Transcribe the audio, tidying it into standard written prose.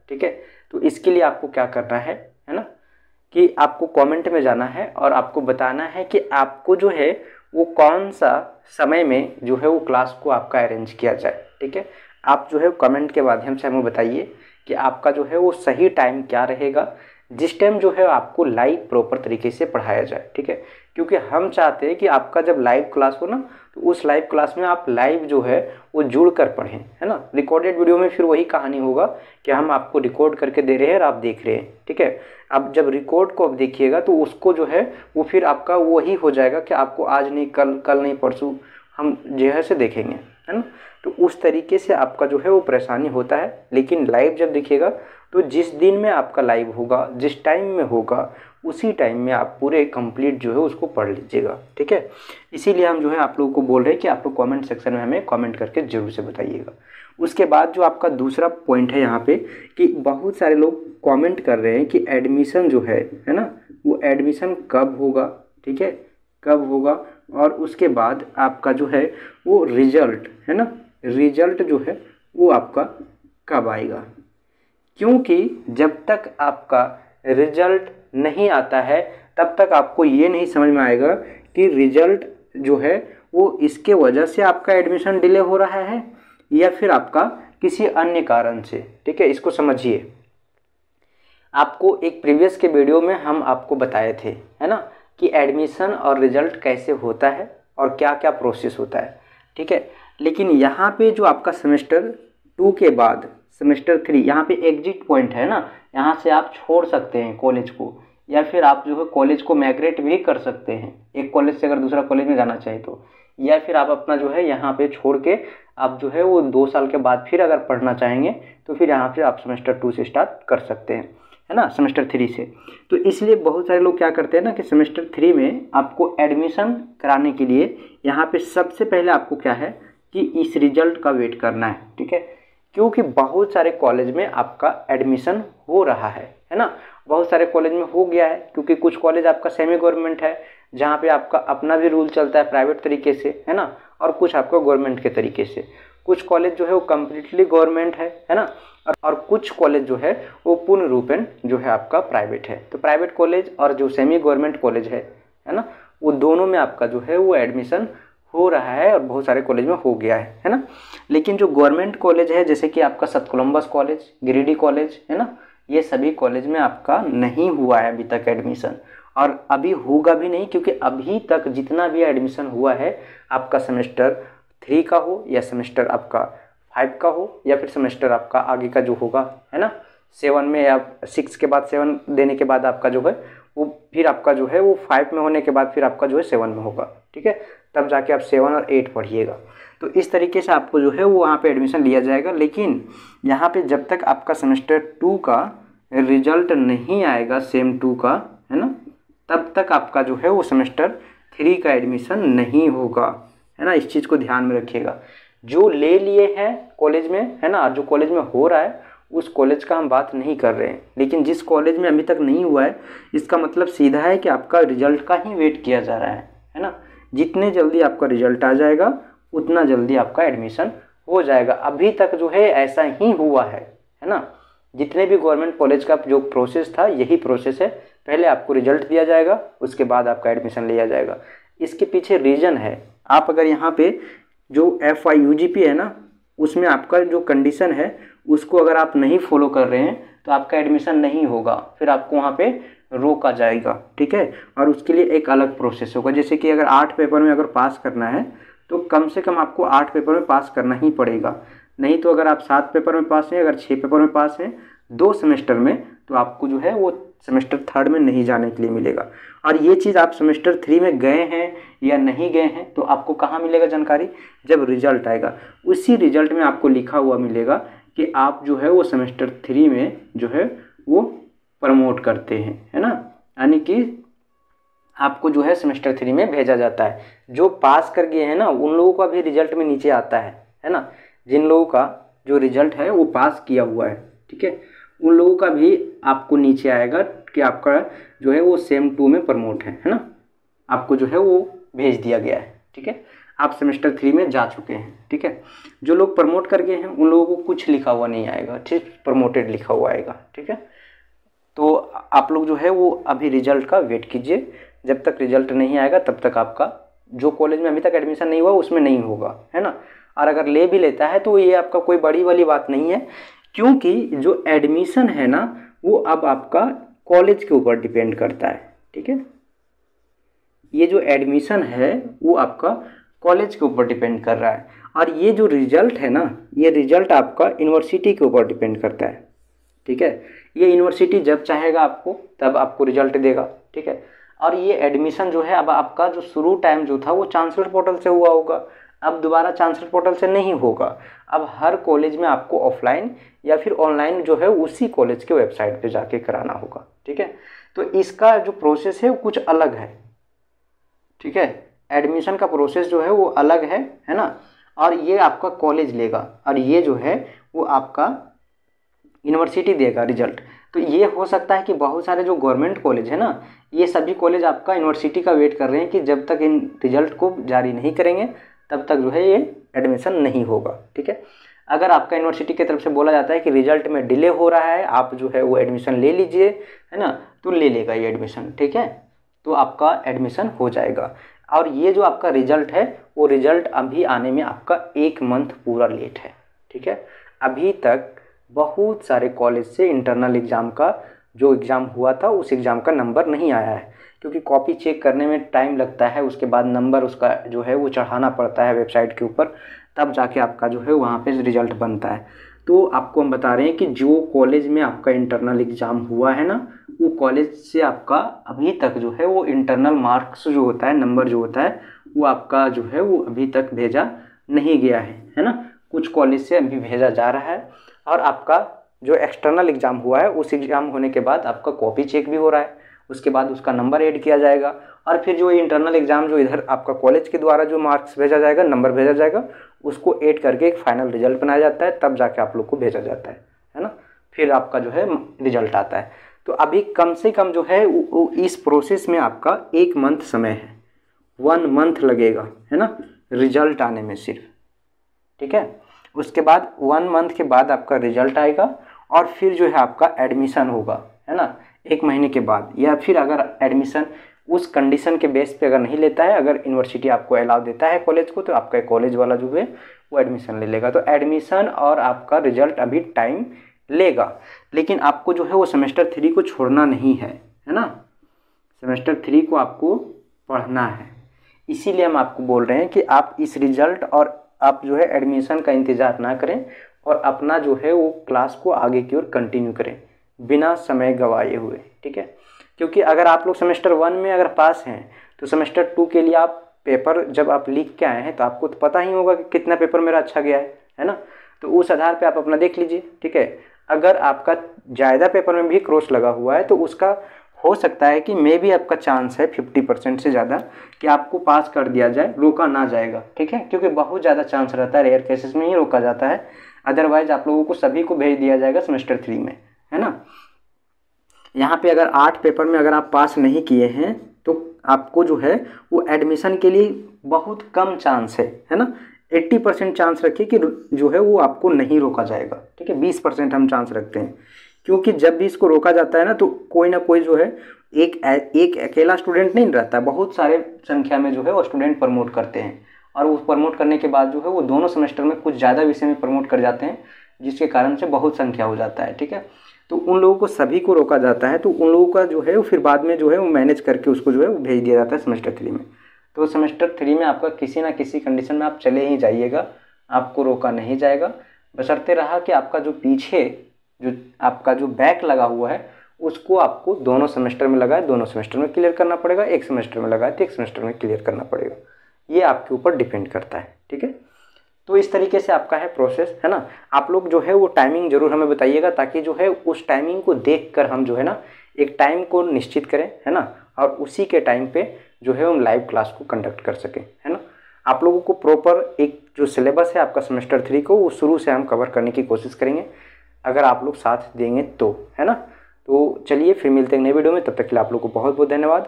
ठीक है। तो इसके लिए आपको क्या करना है ना, कि आपको कमेंट में जाना है और आपको बताना है कि आपको जो है वो कौन सा समय में जो है वो क्लास को आपका अरेंज किया जाए, ठीक है। आप जो है कमेंट के माध्यम से हमें बताइए कि आपका जो है वो सही टाइम क्या रहेगा, जिस टाइम जो है आपको लाइव प्रॉपर तरीके से पढ़ाया जाए, ठीक है। क्योंकि हम चाहते हैं कि आपका जब लाइव क्लास हो ना, तो उस लाइव क्लास में आप लाइव जो है वो जुड़ कर पढ़ें, है ना। रिकॉर्डेड वीडियो में फिर वही कहानी होगा कि हम आपको रिकॉर्ड करके दे रहे हैं और आप देख रहे हैं, ठीक है। अब जब रिकॉर्ड को आप देखिएगा तो उसको जो है वो फिर आपका वही हो जाएगा कि आपको आज नहीं कल नहीं परसों हम जो है से देखेंगे, है ना। तो उस तरीके से आपका जो है वो परेशानी होता है। लेकिन लाइव जब देखिएगा तो जिस दिन में आपका लाइव होगा, जिस टाइम में होगा, उसी टाइम में आप पूरे कंप्लीट जो है उसको पढ़ लीजिएगा, ठीक है। इसीलिए हम जो है आप लोगों को बोल रहे हैं कि आप लोग कमेंट सेक्शन में हमें कमेंट करके ज़रूर से बताइएगा। उसके बाद जो आपका दूसरा पॉइंट है यहाँ पे कि बहुत सारे लोग कमेंट कर रहे हैं कि एडमिशन जो है ना, वो एडमिशन कब होगा, ठीक है, कब होगा, और उसके बाद आपका जो है वो रिजल्ट है ना, रिजल्ट जो है वो आपका कब आएगा। क्योंकि जब तक आपका रिजल्ट नहीं आता है तब तक आपको ये नहीं समझ में आएगा कि रिजल्ट जो है वो इसके वजह से आपका एडमिशन डिले हो रहा है या फिर आपका किसी अन्य कारण से, ठीक है। इसको समझिए। आपको एक प्रीवियस के वीडियो में हम आपको बताए थे, है ना, कि एडमिशन और रिजल्ट कैसे होता है और क्या क्या प्रोसेस होता है, ठीक है। लेकिन यहाँ पे जो आपका सेमेस्टर 2 के बाद सेमेस्टर 3, यहाँ पे एग्जिट पॉइंट है ना, यहाँ से आप छोड़ सकते हैं कॉलेज को, या फिर आप जो है कॉलेज को माइग्रेट भी कर सकते हैं, एक कॉलेज से अगर दूसरा कॉलेज में जाना चाहें तो, या फिर आप अपना जो है यहाँ पे छोड़ के आप जो है वो 2 साल के बाद फिर अगर पढ़ना चाहेंगे तो फिर यहाँ पे आप सेमेस्टर 2 से स्टार्ट कर सकते हैं, है ना, सेमेस्टर 3 से। तो इसलिए बहुत सारे लोग क्या करते हैं ना कि सेमेस्टर 3 में आपको एडमिशन कराने के लिए यहाँ पे सबसे पहले आपको क्या है कि इस रिजल्ट का वेट करना है, ठीक है। क्योंकि बहुत सारे कॉलेज में आपका एडमिशन हो रहा है ना, बहुत सारे कॉलेज में हो गया है। क्योंकि कुछ कॉलेज आपका सेमी गवर्नमेंट है जहाँ पे आपका अपना भी रूल चलता है प्राइवेट तरीके से, है ना, और कुछ आपका गवर्नमेंट के तरीके से। कुछ कॉलेज जो है वो कम्प्लीटली गवर्नमेंट है ना, और कुछ कॉलेज जो है वो पूर्ण रूपेण जो है आपका प्राइवेट है। तो प्राइवेट कॉलेज और जो सेमी गवर्नमेंट कॉलेज है ना, वो दोनों में आपका जो है वो एडमिशन हो रहा है और बहुत सारे कॉलेज में हो गया है ना। लेकिन जो गवर्नमेंट कॉलेज है जैसे कि आपका सत कोलम्बस कॉलेज, गिरिडीह कॉलेज, है ना, ये सभी कॉलेज में आपका नहीं हुआ है अभी तक एडमिशन, और अभी होगा भी नहीं। क्योंकि अभी तक जितना भी एडमिशन हुआ है आपका सेमेस्टर 3 का हो या सेमेस्टर आपका 5 का हो या फिर सेमेस्टर आपका आगे का जो होगा, है ना, 7 में या 6 के बाद 7 देने के बाद आपका जो है वो फिर आपका जो है वो 5 में होने के बाद फिर आपका जो है 7 में होगा, ठीक है। तब जाके आप 7 और 8 पढ़िएगा। तो इस तरीके से आपको जो है वो वहाँ पे एडमिशन लिया जाएगा। लेकिन यहाँ पे जब तक आपका सेमेस्टर 2 का रिजल्ट नहीं आएगा सेम 2 का, है ना, तब तक आपका जो है वो सेमेस्टर 3 का एडमिशन नहीं होगा, है ना। इस चीज़ को ध्यान में रखिएगा। जो ले लिए हैं कॉलेज में, है ना, जो कॉलेज में हो रहा है उस कॉलेज का हम बात नहीं कर रहे हैं। लेकिन जिस कॉलेज में अभी तक नहीं हुआ है इसका मतलब सीधा है कि आपका रिजल्ट का ही वेट किया जा रहा है ना। जितने जल्दी आपका रिजल्ट आ जाएगा उतना जल्दी आपका एडमिशन हो जाएगा। अभी तक जो है ऐसा ही हुआ है ना। जितने भी गवर्नमेंट कॉलेज का जो प्रोसेस था यही प्रोसेस है। पहले आपको रिजल्ट दिया जाएगा, उसके बाद आपका एडमिशन लिया जाएगा। इसके पीछे रीज़न है, आप अगर यहाँ पे जो FIUGP है ना उसमें आपका जो कंडीशन है उसको अगर आप नहीं फॉलो कर रहे हैं तो आपका एडमिशन नहीं होगा, फिर आपको वहाँ पे रोका जाएगा, ठीक है। और उसके लिए एक अलग प्रोसेस होगा। जैसे कि अगर 8 पेपर में अगर पास करना है तो कम से कम आपको 8 पेपर में पास करना ही पड़ेगा। नहीं तो अगर आप 7 पेपर में पास हैं, अगर 6 पेपर में पास हैं 2 सेमेस्टर में, तो आपको जो है वो सेमेस्टर 3 में नहीं जाने के लिए मिलेगा। और ये चीज़ आप सेमेस्टर 3 में गए हैं या नहीं गए हैं तो आपको कहाँ मिलेगा जानकारी, जब रिजल्ट आएगा उसी रिजल्ट में आपको लिखा हुआ मिलेगा कि आप जो है वो सेमेस्टर 3 में जो है वो प्रमोट करते हैं, है ना। यानी कि आपको जो है सेमेस्टर 3 में भेजा जाता है। जो पास कर गए हैं ना उन लोगों का भी रिजल्ट में नीचे आता है ना। जिन लोगों का जो रिजल्ट है वो पास किया हुआ है, ठीक है, उन लोगों का भी आपको नीचे आएगा कि आपका जो है वो सेम 2 में प्रमोट है ना। आपको जो है वो भेज दिया गया है, ठीक है। आप सेमेस्टर 3 में जा चुके हैं, ठीक है। जो लोग प्रमोट कर गए हैं उन लोगों को कुछ लिखा हुआ नहीं आएगा, ठीक, प्रमोटेड लिखा हुआ आएगा, ठीक है। तो आप लोग जो है वो अभी रिजल्ट का वेट कीजिए, जब तक रिजल्ट नहीं आएगा तब तक आपका जो कॉलेज में अभी तक एडमिशन नहीं हुआ उसमें नहीं होगा, है ना। और अगर ले भी लेता है तो ये आपका कोई बड़ी वाली बात नहीं है, क्योंकि जो एडमिशन है ना वो अब आपका कॉलेज के ऊपर डिपेंड करता है, ठीक है। ये जो एडमिशन है वो आपका कॉलेज के ऊपर डिपेंड कर रहा है, और ये जो रिजल्ट है ना ये रिजल्ट आपका यूनिवर्सिटी के ऊपर डिपेंड करता है, ठीक है। ये यूनिवर्सिटी जब चाहेगा आपको तब आपको रिजल्ट देगा, ठीक है। और ये एडमिशन जो है अब आपका जो शुरू टाइम जो था वो चांसलर पोर्टल से हुआ होगा, अब दोबारा चांसलर पोर्टल से नहीं होगा। अब हर कॉलेज में आपको ऑफलाइन या फिर ऑनलाइन जो है उसी कॉलेज के वेबसाइट पे जाके कराना होगा, ठीक है। तो इसका जो प्रोसेस है वो कुछ अलग है, ठीक है। एडमिशन का प्रोसेस जो है वो अलग है ना। और ये आपका कॉलेज लेगा और ये जो है वो आपका यूनिवर्सिटी देगा रिजल्ट। तो ये हो सकता है कि बहुत सारे जो गवर्नमेंट कॉलेज है ना ये सभी कॉलेज आपका यूनिवर्सिटी का वेट कर रहे हैं कि जब तक इन रिजल्ट को जारी नहीं करेंगे तब तक जो है ये एडमिशन नहीं होगा, ठीक है। अगर आपका यूनिवर्सिटी की तरफ से बोला जाता है कि रिजल्ट में डिले हो रहा है, आप जो है वो एडमिशन ले लीजिए, है ना, तो ले लेगा ये एडमिशन, ठीक है। तो आपका एडमिशन हो जाएगा। और ये जो आपका रिजल्ट है वो रिजल्ट अभी आने में आपका 1 मंथ पूरा लेट है, ठीक है। अभी तक बहुत सारे कॉलेज से इंटरनल एग्ज़ाम का जो एग्ज़ाम हुआ था उस एग्ज़ाम का नंबर नहीं आया है, क्योंकि कॉपी चेक करने में टाइम लगता है, उसके बाद नंबर उसका जो है वो चढ़ाना पड़ता है वेबसाइट के ऊपर, तब जाके आपका जो है वहाँ पे रिजल्ट बनता है। तो आपको हम बता रहे हैं कि जो कॉलेज में आपका इंटरनल एग्ज़ाम हुआ है ना वो कॉलेज से आपका अभी तक जो है वो इंटरनल मार्क्स जो होता है, नंबर जो होता है वो आपका जो है वो अभी तक भेजा नहीं गया है ना। कुछ कॉलेज से अभी भेजा जा रहा है। और आपका जो एक्सटर्नल एग्ज़ाम हुआ है उस एग्ज़ाम होने के बाद आपका कॉपी चेक भी हो रहा है, उसके बाद उसका नंबर ऐड किया जाएगा, और फिर जो इंटरनल एग्ज़ाम जो इधर आपका कॉलेज के द्वारा जो मार्क्स भेजा जाएगा, नंबर भेजा जाएगा, उसको ऐड करके एक फाइनल रिजल्ट बनाया जाता है, तब जाके आप लोग को भेजा जाता है ना। फिर आपका जो है रिजल्ट आता है। तो अभी कम से कम जो है इस प्रोसेस में आपका 1 मंथ समय है, 1 मंथ लगेगा, है ना, रिजल्ट आने में सिर्फ, ठीक है। उसके बाद 1 मंथ के बाद आपका रिजल्ट आएगा और फिर जो है आपका एडमिशन होगा, है ना, 1 महीने के बाद। या फिर अगर एडमिशन उस कंडीशन के बेस पे अगर नहीं लेता है, अगर यूनिवर्सिटी आपको अलाउ देता है कॉलेज को, तो आपका कॉलेज वाला जो है वो एडमिशन ले लेगा। तो एडमिशन और आपका रिजल्ट अभी टाइम लेगा, लेकिन आपको जो है वो सेमेस्टर 3 को छोड़ना नहीं है ना। सेमेस्टर 3 को आपको पढ़ना है, इसीलिए हम आपको बोल रहे हैं कि आप इस रिजल्ट और आप जो है एडमिशन का इंतज़ार ना करें और अपना जो है वो क्लास को आगे की ओर कंटिन्यू करें बिना समय गंवाए हुए, ठीक है। क्योंकि अगर आप लोग सेमेस्टर 1 में अगर पास हैं तो सेमेस्टर 2 के लिए आप पेपर जब आप लिख के आए हैं तो आपको तो पता ही होगा कि कितना पेपर मेरा अच्छा गया है ना। तो उस आधार पे आप अपना देख लीजिए, ठीक है। अगर आपका ज़्यादा पेपर में भी क्रॉस लगा हुआ है तो उसका हो सकता है कि मे भी आपका चांस है 50% से ज़्यादा कि आपको पास कर दिया जाए, रोका ना जाएगा, ठीक है। क्योंकि बहुत ज़्यादा चांस रहता है, रेयर केसेस में ही रोका जाता है, अदरवाइज आप लोगों को सभी को भेज दिया जाएगा सेमेस्टर 3 में, है ना। यहाँ पे अगर 8 पेपर में अगर आप पास नहीं किए हैं तो आपको जो है वो एडमिशन के लिए बहुत कम चांस है ना। 80% चांस रखिए कि जो है वो आपको नहीं रोका जाएगा, ठीक है। 20% हम चांस रखते हैं, क्योंकि जब भी इसको रोका जाता है ना तो कोई ना कोई जो है एक अकेला स्टूडेंट नहीं रहता, बहुत सारे संख्या में जो है वो स्टूडेंट प्रमोट करते हैं, और उस प्रमोट करने के बाद जो है वो दोनों सेमेस्टर में कुछ ज़्यादा विषय में प्रमोट कर जाते हैं, जिसके कारण से बहुत संख्या हो जाता है, ठीक है। तो उन लोगों को सभी को रोका जाता है, तो उन लोगों का जो है वो फिर बाद में जो है वो मैनेज करके उसको जो है वो भेज दिया जाता है सेमेस्टर 3 में। तो सेमेस्टर 3 में आपका किसी ना किसी कंडीशन में आप चले ही जाइएगा, आपको रोका नहीं जाएगा, बशर्ते रहा कि आपका जो पीछे जो आपका जो बैक लगा हुआ है उसको आपको दोनों सेमेस्टर में लगा है, दोनों सेमेस्टर में क्लियर करना पड़ेगा, एक सेमेस्टर में लगा है तो एक सेमेस्टर में क्लियर करना पड़ेगा। ये आपके ऊपर डिपेंड करता है, ठीक है। तो इस तरीके से आपका है प्रोसेस, है ना। आप लोग जो है वो टाइमिंग ज़रूर हमें बताइएगा, ताकि जो है उस टाइमिंग को देखकर हम जो है ना एक टाइम को निश्चित करें, है ना, और उसी के टाइम पे जो है हम लाइव क्लास को कंडक्ट कर सकें, है ना। आप लोगों को प्रॉपर एक जो सिलेबस है आपका सेमेस्टर 3 को वो शुरू से हम कवर करने की कोशिश करेंगे, अगर आप लोग साथ देंगे तो, है ना। तो चलिए फिर मिलते हैं नए वीडियो में, तब तक के लिए आप लोग को बहुत बहुत धन्यवाद।